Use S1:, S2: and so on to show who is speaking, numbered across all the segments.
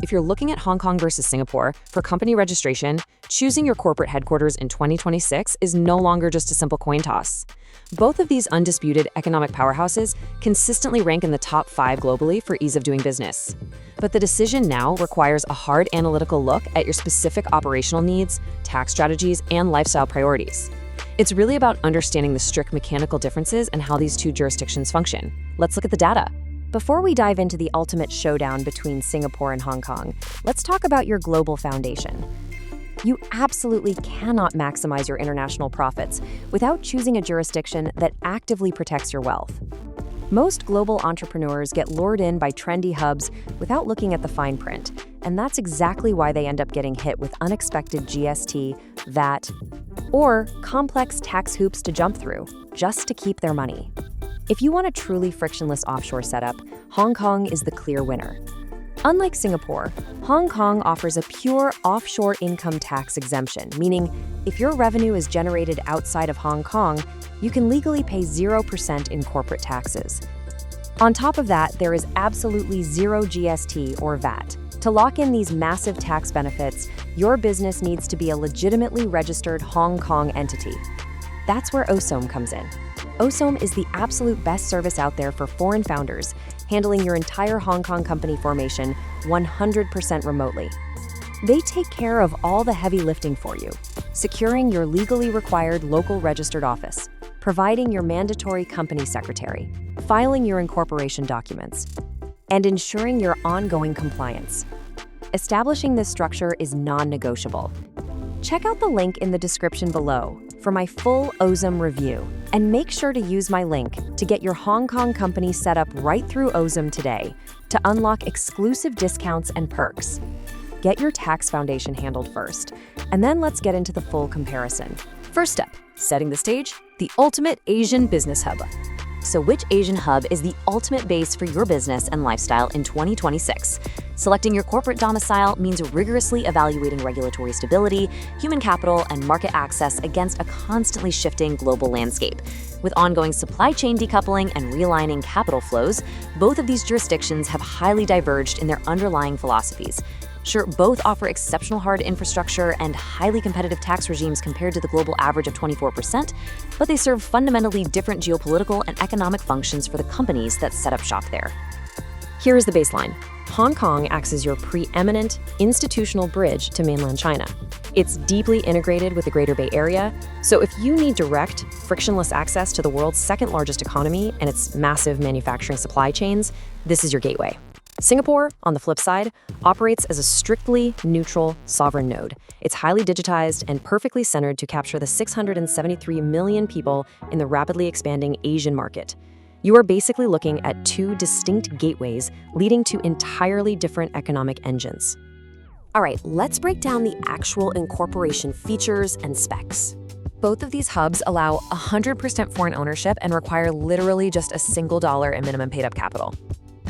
S1: if you're looking at Hong Kong versus Singapore for company registration, choosing your corporate headquarters in 2026 is no longer just a simple coin toss. Both of these undisputed economic powerhouses consistently rank in the top 5 globally for ease of doing business. But the decision now requires a hard analytical look at your specific operational needs, tax strategies, and lifestyle priorities. It's really about understanding the strict mechanical differences and how these two jurisdictions function. Let's look at the data.
S2: Before we dive into the ultimate showdown between Singapore and Hong Kong, let's talk about your global foundation. You absolutely cannot maximize your international profits without choosing a jurisdiction that actively protects your wealth. Most global entrepreneurs get lured in by trendy hubs without looking at the fine print, and that's exactly why they end up getting hit with unexpected GST, VAT, or complex tax hoops to jump through just to keep their money. If you want a truly frictionless offshore setup, Hong Kong is the clear winner. Unlike Singapore, Hong Kong offers a pure offshore income tax exemption, meaning if your revenue is generated outside of Hong Kong, you can legally pay 0% in corporate taxes. On top of that, there is absolutely zero GST or VAT. To lock in these massive tax benefits, your business needs to be a legitimately registered Hong Kong entity. That's where OSOM comes in. OSOM is the absolute best service out there for foreign founders, handling your entire Hong Kong company formation 100% remotely. They take care of all the heavy lifting for you, securing your legally required local registered office, providing your mandatory company secretary, filing your incorporation documents, and ensuring your ongoing compliance. Establishing this structure is non-negotiable. Check out the link in the description below for my full OSOM review, and make sure to use my link to get your Hong Kong company set up right through OSOM today to unlock exclusive discounts and perks. Get your tax foundation handled first, and then let's get into the full comparison.
S1: First step, setting the stage, the ultimate Asian business hub. So which Asian hub is the ultimate base for your business and lifestyle in 2026? Selecting your corporate domicile means rigorously evaluating regulatory stability, human capital, and market access against a constantly shifting global landscape. With ongoing supply chain decoupling and realigning capital flows, both of these jurisdictions have highly diverged in their underlying philosophies. Sure, both offer exceptional hard infrastructure and highly competitive tax regimes compared to the global average of 24%, but they serve fundamentally different geopolitical and economic functions for the companies that set up shop there. Here is the baseline. Hong Kong acts as your preeminent institutional bridge to mainland China. It's deeply integrated with the Greater Bay Area, so if you need direct, frictionless access to the world's second largest economy and its massive manufacturing supply chains, this is your gateway. Singapore, on the flip side, operates as a strictly neutral sovereign node. It's highly digitized and perfectly centered to capture the 673 million people in the rapidly expanding Asian market. You are basically looking at two distinct gateways leading to entirely different economic engines. All right, let's break down the actual incorporation features and specs. Both of these hubs allow 100% foreign ownership and require literally just a single dollar in minimum paid-up capital.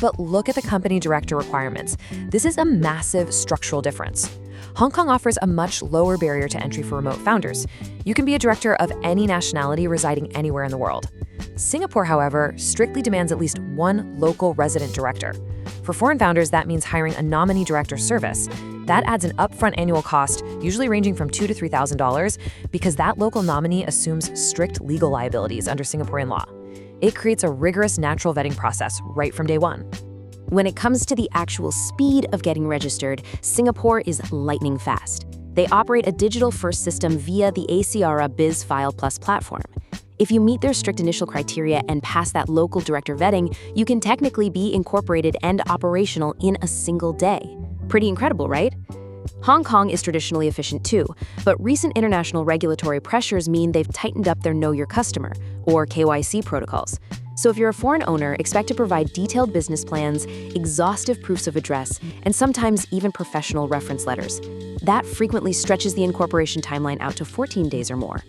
S1: But look at the company director requirements. This is a massive structural difference. Hong Kong offers a much lower barrier to entry for remote founders. You can be a director of any nationality residing anywhere in the world. Singapore, however, strictly demands at least one local resident director. For foreign founders, that means hiring a nominee director service. That adds an upfront annual cost, usually ranging from $2,000 to $3,000, because that local nominee assumes strict legal liabilities under Singaporean law. It creates a rigorous natural vetting process right from day one.
S3: When it comes to the actual speed of getting registered, Singapore is lightning fast. They operate a digital-first system via the ACRA BizFile Plus platform. If you meet their strict initial criteria and pass that local director vetting, you can technically be incorporated and operational in a single day. Pretty incredible, right? Hong Kong is traditionally efficient too, but recent international regulatory pressures mean they've tightened up their Know Your Customer, or KYC protocols. So if you're a foreign owner, expect to provide detailed business plans, exhaustive proofs of address, and sometimes even professional reference letters. That frequently stretches the incorporation timeline out to 14 days or more.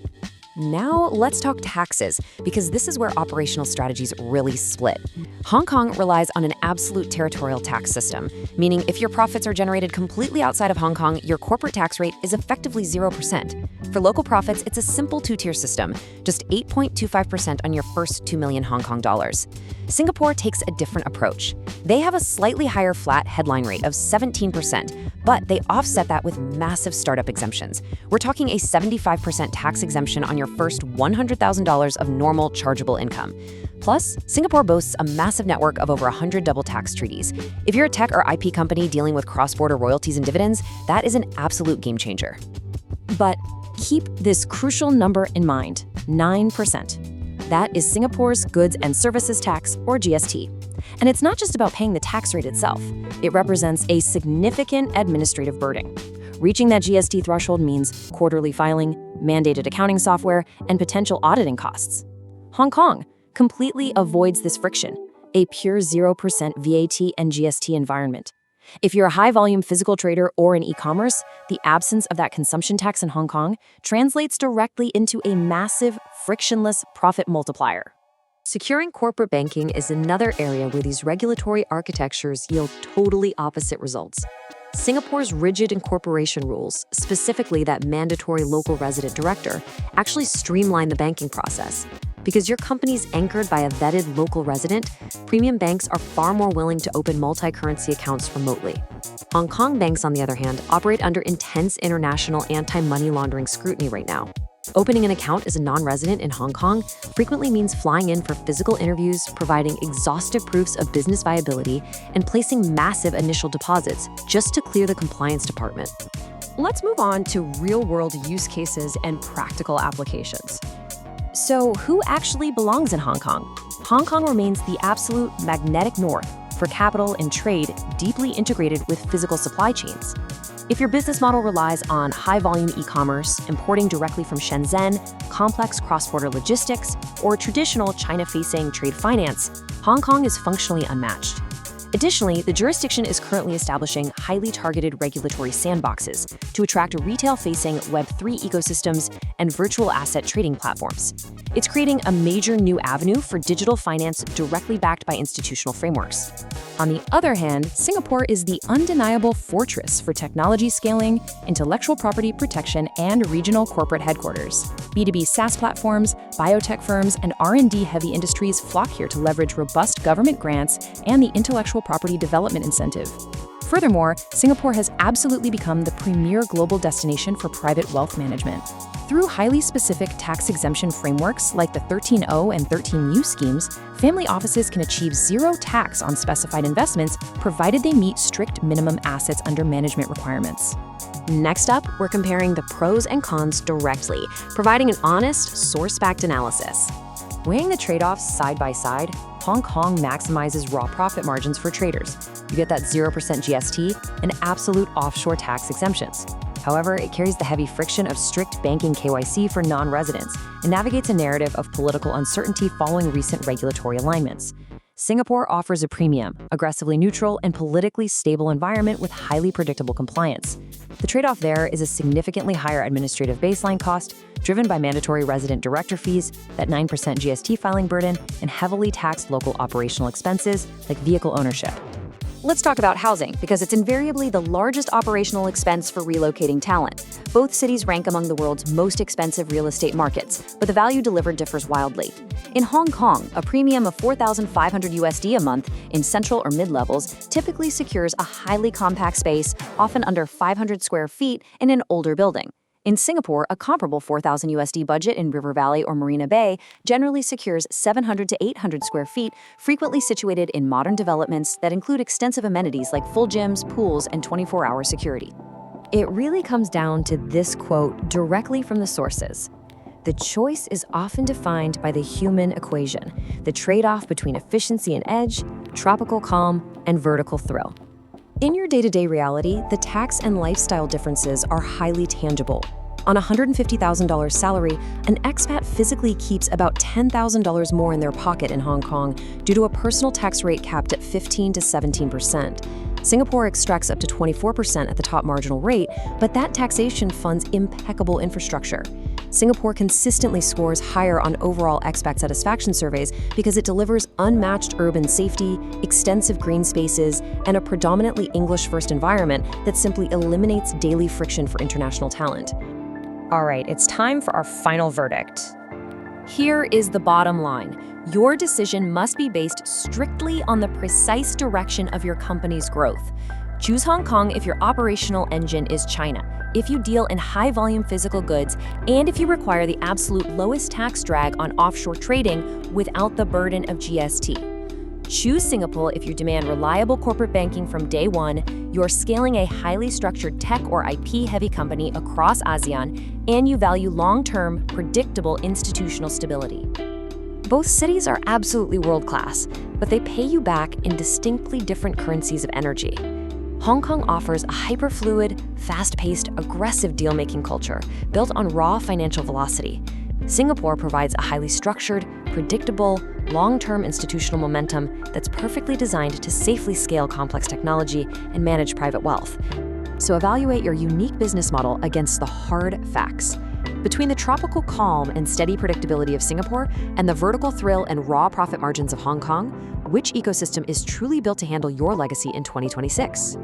S1: Now let's talk taxes, because this is where operational strategies really split. Hong Kong relies on an absolute territorial tax system, meaning if your profits are generated completely outside of Hong Kong, your corporate tax rate is effectively 0%. For local profits, it's a simple two-tier system, just 8.25% on your first 2 million Hong Kong dollars.
S2: Singapore takes a different approach. They have a slightly higher flat headline rate of 17%, but they offset that with massive startup exemptions. We're talking a 75% tax exemption on your first $100,000 of normal chargeable income. Plus, Singapore boasts a massive network of over 100 double tax treaties. If you're a tech or IP company dealing with cross-border royalties and dividends, that is an absolute game changer. But keep this crucial number in mind, 9%. That is Singapore's Goods and Services Tax, or GST. And it's not just about paying the tax rate itself. It represents a significant administrative burden. Reaching that GST threshold means quarterly filing, mandated accounting software, and potential auditing costs. Hong Kong completely avoids this friction, a pure 0% VAT and GST environment. If you're a high-volume physical trader or in e-commerce, the absence of that consumption tax in Hong Kong translates directly into a massive, frictionless profit multiplier.
S1: Securing corporate banking is another area where these regulatory architectures yield totally opposite results. Singapore's rigid incorporation rules, specifically that mandatory local resident director, actually streamline the banking process. Because your company's anchored by a vetted local resident, premium banks are far more willing to open multi-currency accounts remotely. Hong Kong banks, on the other hand, operate under intense international anti-money laundering scrutiny right now. Opening an account as a non-resident in Hong Kong frequently means flying in for physical interviews, providing exhaustive proofs of business viability, and placing massive initial deposits just to clear the compliance department.
S2: Let's move on to real-world use cases and practical applications. So, who actually belongs in Hong Kong? Hong Kong remains the absolute magnetic north for capital and trade deeply integrated with physical supply chains. If your business model relies on high-volume e-commerce, importing directly from Shenzhen, complex cross-border logistics, or traditional China-facing trade finance, Hong Kong is functionally unmatched. Additionally, the jurisdiction is currently establishing highly targeted regulatory sandboxes to attract retail-facing Web3 ecosystems and virtual asset trading platforms. It's creating a major new avenue for digital finance directly backed by institutional frameworks. On the other hand, Singapore is the undeniable fortress for technology scaling, intellectual property protection, and regional corporate headquarters. B2B SaaS platforms, biotech firms, and R&D-heavy industries flock here to leverage robust government grants and the intellectual property development incentive. Furthermore, Singapore has absolutely become the premier global destination for private wealth management. Through highly specific tax exemption frameworks like the 13O and 13U schemes, family offices can achieve zero tax on specified investments provided they meet strict minimum assets under management requirements.
S1: Next up, we're comparing the pros and cons directly, providing an honest, source-backed analysis.
S2: Weighing the trade-offs side by side, Hong Kong maximizes raw profit margins for traders. You get that 0% GST and absolute offshore tax exemptions. However, it carries the heavy friction of strict banking KYC for non-residents and navigates a narrative of political uncertainty following recent regulatory alignments. Singapore offers a premium, aggressively neutral, and politically stable environment with highly predictable compliance. The trade-off there is a significantly higher administrative baseline cost, driven by mandatory resident director fees, that 9% GST filing burden, and heavily taxed local operational expenses like vehicle ownership.
S1: Let's talk about housing, because it's invariably the largest operational expense for relocating talent. Both cities rank among the world's most expensive real estate markets, but the value delivered differs wildly. In Hong Kong, a premium of $4,500 USD a month in central or mid-levels typically secures a highly compact space, often under 500 square feet, in an older building. In Singapore, a comparable $4,000 USD budget in River Valley or Marina Bay generally secures 700 to 800 square feet, frequently situated in modern developments that include extensive amenities like full gyms, pools, and 24-hour security.
S2: It really comes down to this quote directly from the sources. The choice is often defined by the human equation, the trade-off between efficiency and edge, tropical calm, and vertical thrill. In your day-to-day reality, the tax and lifestyle differences are highly tangible. On a $150,000 salary, an expat physically keeps about $10,000 more in their pocket in Hong Kong due to a personal tax rate capped at 15 to 17%. Singapore extracts up to 24% at the top marginal rate, but that taxation funds impeccable infrastructure. Singapore consistently scores higher on overall expat satisfaction surveys because it delivers unmatched urban safety, extensive green spaces, and a predominantly English-first environment that simply eliminates daily friction for international talent. All right, it's time for our final verdict. Here is the bottom line. Your decision must be based strictly on the precise direction of your company's growth. Choose Hong Kong if your operational engine is China, if you deal in high-volume physical goods, and if you require the absolute lowest tax drag on offshore trading without the burden of GST. Choose Singapore if you demand reliable corporate banking from day one, you're scaling a highly structured tech or IP-heavy company across ASEAN, and you value long-term, predictable institutional stability. Both cities are absolutely world-class, but they pay you back in distinctly different currencies of energy. Hong Kong offers a hyper-fluid, fast-paced, aggressive deal-making culture built on raw financial velocity. Singapore provides a highly structured, predictable, long-term institutional momentum that's perfectly designed to safely scale complex technology and manage private wealth. So evaluate your unique business model against the hard facts. Between the tropical calm and steady predictability of Singapore and the vertical thrill and raw profit margins of Hong Kong, which ecosystem is truly built to handle your legacy in 2026?